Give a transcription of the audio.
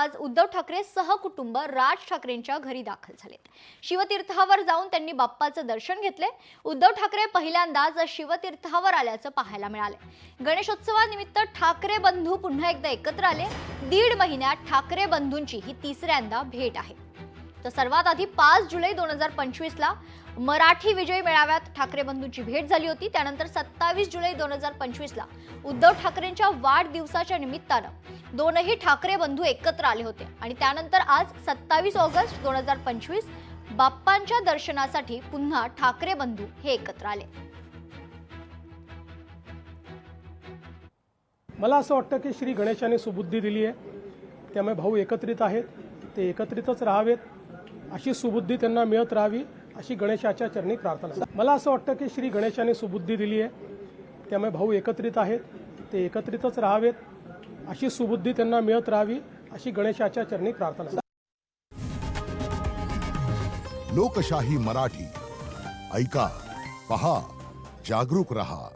आज उद्धव ठाकरे सहकुटुंब राज ठाकरेंच्या घरी दाखल झालेत। शिवतीर्थावर जाऊन त्यांनी बाप्पाचं दर्शन घेतले। उद्धव ठाकरे पहिल्यांदाच शिवतीर्थावर आल्याचं पाहायला मिळाले। गणेशोत्सवानिमित्त ठाकरे बंधू पुन्हा एकदा एकत्र आले। 1.5 महिन्यात ठाकरे बंधूंची ही तिसऱ्यांदा भेट आहे। तर सर्वात आधी 5 जुलै 2025 ला मराठी विजय मेळाव्यात ठाकरे बंधूंची भेट झाली होती। त्यानंतर 27 जुलै 2025 ला उद्धव ठाकरेंच्या वाढदिवसाच्या निमित्तानं दोनही ठाकरे बंधू एकत्र आले होते आणि त्यानंतर आज 27 ऑगस्ट 2025 बाप्पांच्या दर्शनासाठी पुन्हा ठाकरे बंधू हे एकत्र आले। मला असं वाटतं की श्री गणेशाने सुबुद्धी दिली आहे, त्यामुळे भाऊ एकत्रित आहेत, ते एकत्रितच राहावेत अशी सुबुद्धी त्यांना मिळत राहावी अशी गणेशाच्या चरणी प्रार्थना। मला असं वाटतं की श्री गणेशाने सुबुद्धी दिली आहे, त्यामुळे भाऊ एकत्रित आहेत, ते एकत्रितच राहावेत अशी सुबुद्धी त्यांना मिळत राहावी अशी गणेशाच्या चरणी प्रार्थना। लोकशाही मराठी ऐका, पहा, जागरूक रहा।